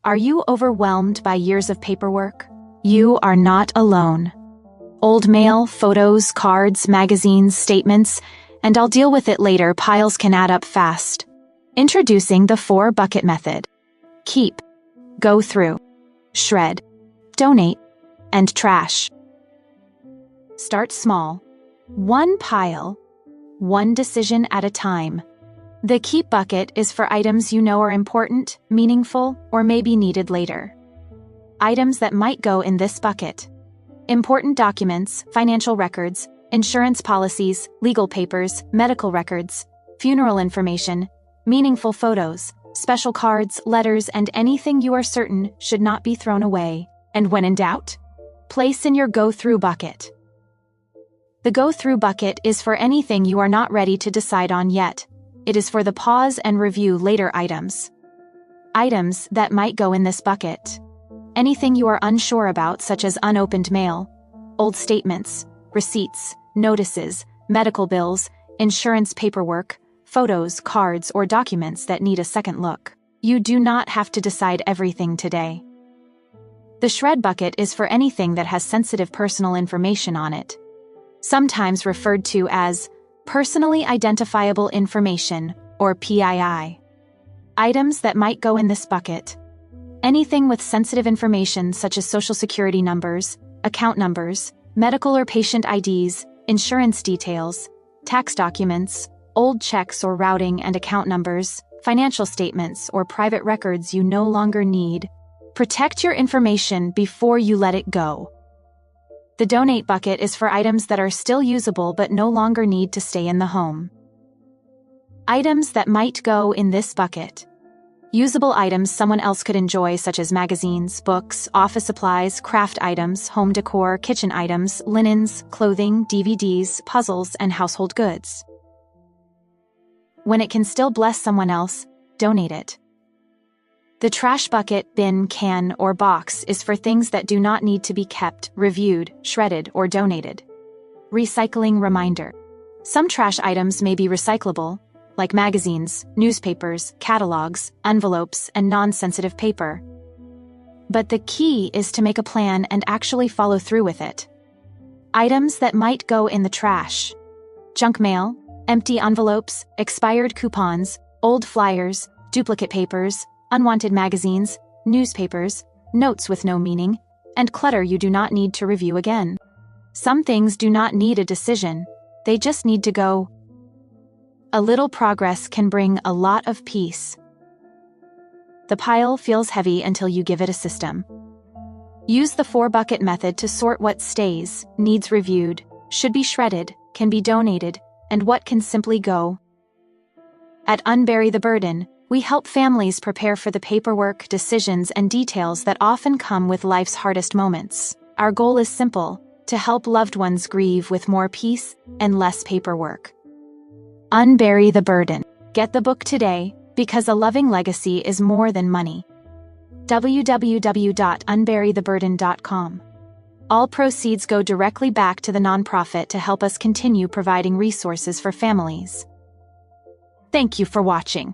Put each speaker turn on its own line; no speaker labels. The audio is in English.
Are you overwhelmed by years of paperwork? You are not alone. Old mail, photos, cards, magazines, statements, and I'll deal with it later piles can add up fast. Introducing the 4-bucket method. Keep, go through, shred, donate, and trash. Start small. One pile, one decision at a time. The keep bucket is for items you know are important, meaningful, or may be needed later. Items that might go in this bucket: important documents, financial records, insurance policies, legal papers, medical records, funeral information, meaningful photos, special cards, letters, and anything you are certain should not be thrown away. And when in doubt, place in your go-through bucket. The go-through bucket is for anything you are not ready to decide on yet. It is for the pause and review later items. Items that might go in this bucket: anything you are unsure about, such as unopened mail, old statements, receipts, notices, medical bills, insurance paperwork, photos, cards, or documents that need a second look. You do not have to decide everything today. The shred bucket is for anything that has sensitive personal information on it, sometimes referred to as personally identifiable information, or PII. Items that might go in this bucket: anything with sensitive information such as social security numbers, account numbers, medical or patient IDs, insurance details, tax documents, old checks or routing and account numbers, financial statements, or private records you no longer need. Protect your information before you let it go. The donate bucket is for items that are still usable but no longer need to stay in the home. Items that might go in this bucket: usable items someone else could enjoy, such as magazines, books, office supplies, craft items, home decor, kitchen items, linens, clothing, DVDs, puzzles, and household goods. When it can still bless someone else, donate it. The trash bucket, bin, can, or box is for things that do not need to be kept, reviewed, shredded, or donated. Recycling reminder: some trash items may be recyclable, like magazines, newspapers, catalogs, envelopes, and non-sensitive paper. But the key is to make a plan and actually follow through with it. Items that might go in the trash: junk mail, empty envelopes, expired coupons, old flyers, duplicate papers, unwanted magazines, newspapers, notes with no meaning, and clutter you do not need to review again. Some things do not need a decision, they just need to go. A little progress can bring a lot of peace. The pile feels heavy until you give it a system. Use the 4-bucket method to sort what stays, needs reviewed, should be shredded, can be donated, and what can simply go. At Unbury the Burden, we help families prepare for the paperwork, decisions, and details that often come with life's hardest moments. Our goal is simple: to help loved ones grieve with more peace and less paperwork. Unbury the Burden. Get the book today, because a loving legacy is more than money. www.unburytheburden.com. All proceeds go directly back to the nonprofit to help us continue providing resources for families. Thank you for watching.